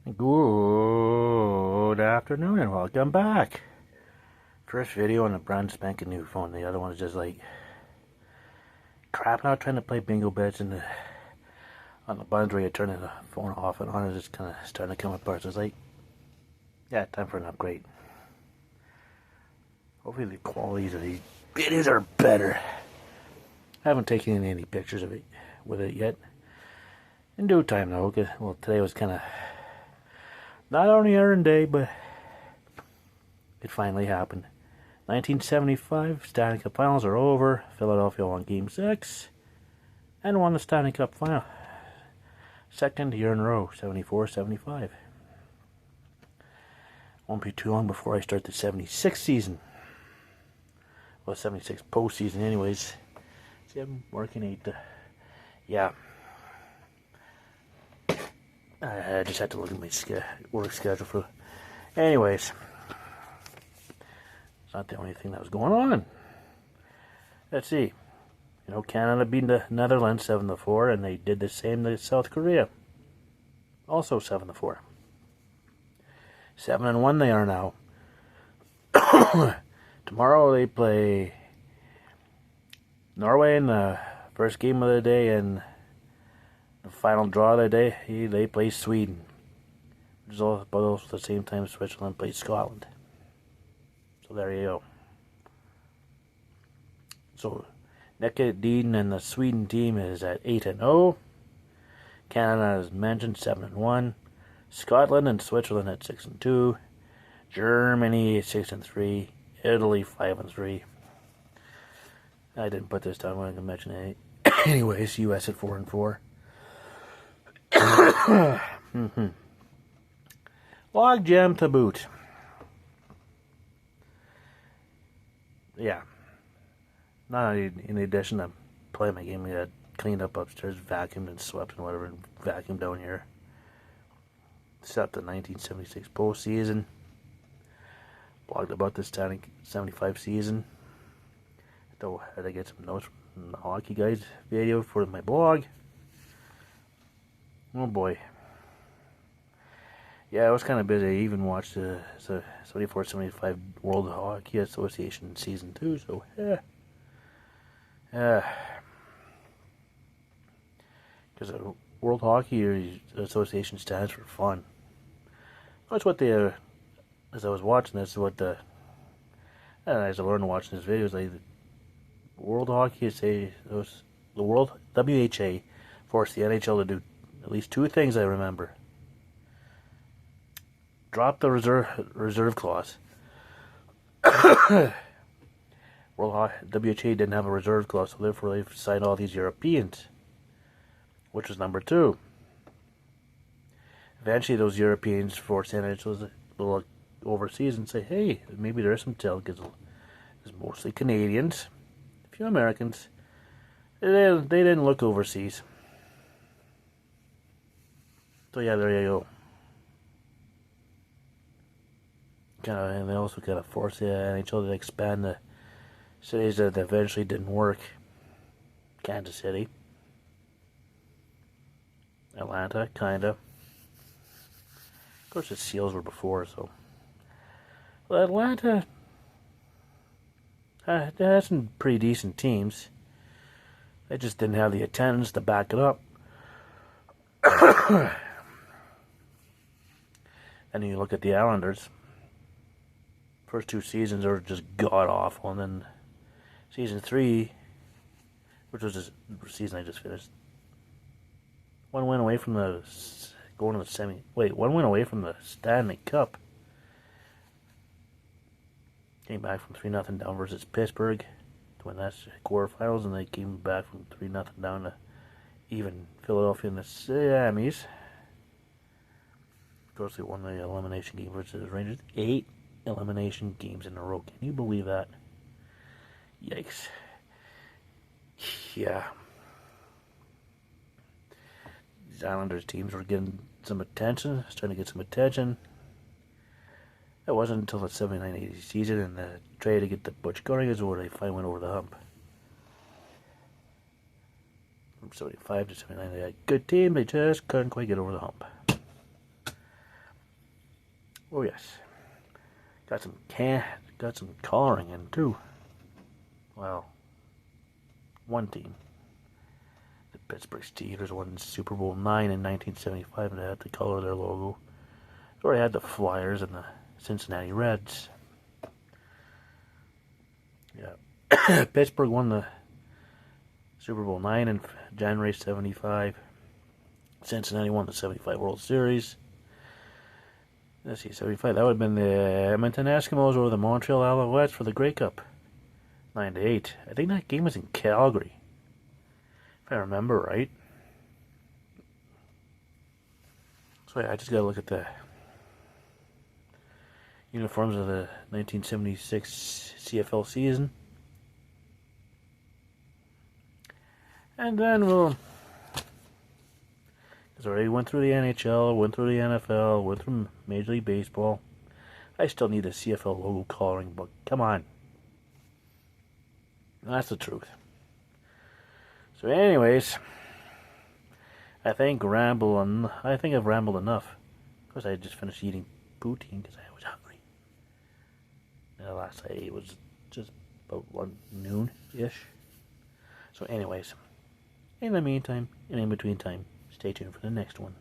Good afternoon and welcome back. First video on a brand spanking new phone. The other one is just like crap. Now trying to play bingo bets and on the buttons where you turn the phone off and on is just kind of starting to come apart. So it's like, yeah, time for an upgrade. Hopefully the qualities of these videos are better. I haven't taken any pictures of it with it yet. In due time though. Okay. Well, today was kind of not only Iron Day, but it finally happened. 1975 Stanley Cup Finals are over. Philadelphia won Game 6 and won the Stanley Cup Final. Second year in a row, 74-75. Won't be too long before I start the 76 season. Well, 76 postseason anyways. See, I'm working 8 to... Yeah. I just had to look at my work schedule for... Anyways. It's not the only thing that was going on. Let's see. You know, Canada beat the Netherlands 7-4, and they did the same to South Korea. Also 7-4. 7-1 they are now. Tomorrow they play Norway in the first game of the day, and the final draw of the day, they play Sweden. Which is all both at the same time Switzerland plays Scotland. So there you go. So Nick Dean and the Sweden team is at 8-0. Canada, as mentioned, 7-1. Scotland and Switzerland at 6-2. Germany 6-3. Italy 5-3. I didn't put this down when I can mention it. Anyways, US at 4-4. Log jam to boot. Yeah. Not in addition to playing my game, we had cleaned up upstairs, vacuumed and swept and whatever, and vacuumed down here. Set the 1976 postseason. Blogged about this 75 season. Though I had to get some notes from the Hockey Guys video for my blog. Oh boy. Yeah, I was kind of busy. I even watched the 74-75 World Hockey Association Season 2, so yeah. Because World Hockey Association stands for fun. That's what they, as I was watching this, and as I learned watching this video, like the World Hockey the World WHA forced the NHL to do at least two things I remember. Drop the reserve clause. WHA didn't have a reserve clause, so therefore they signed all these Europeans, which was number 2. Eventually, those Europeans forced NHL to look overseas and say, "Hey, maybe there's some tell," because it's mostly Canadians, a few Americans. They didn't look overseas. So yeah, there you go. And they also kind of forced the NHL to expand the cities that eventually didn't work. Kansas City, Atlanta, kinda. Of course, the Seals were before, so. Well, Atlanta had some pretty decent teams. They just didn't have the attendance to back it up. And you look at the Islanders. First 2 seasons are just god-awful, and then season 3, which was the season I just finished, one win away from the one win away from the Stanley Cup. Came back from 3-0 down versus Pittsburgh to win that quarterfinals, and they came back from 3-0 down to even Philadelphia in the semis. Of course, they won the elimination game versus the Rangers. 8 elimination games in a row. Can you believe that? Yikes. Yeah. These Islanders teams were getting some attention. Starting to get some attention. It wasn't until the 79-80 season and the trade to get the Butch Gurrigas where they finally went over the hump. From 75 to 79, they had a good team. They just couldn't quite get over the hump. Oh yes. Got some coloring in too. Well, one team. The Pittsburgh Steelers won Super Bowl IX in 1975, and they had to color their logo. They already had the Flyers and the Cincinnati Reds. Yeah. Pittsburgh won the Super Bowl IX in January 75. Cincinnati won the 75 World Series. Let's see, 75. That would have been the Edmonton Eskimos over the Montreal Alouettes for the Grey Cup. 9-8. I think that game was in Calgary, if I remember right. So yeah, I just gotta look at the uniforms of the 1976 CFL season. And then we'll... Because I already went through the NHL, went through the NFL, went through Major League Baseball. I still need a CFL logo coloring book. Come on. That's the truth. So anyways, I think I've rambled enough. Because I just finished eating poutine because I was hungry. The last I ate was just about noon-ish. So anyways, in the meantime, and in between time, stay tuned for the next one.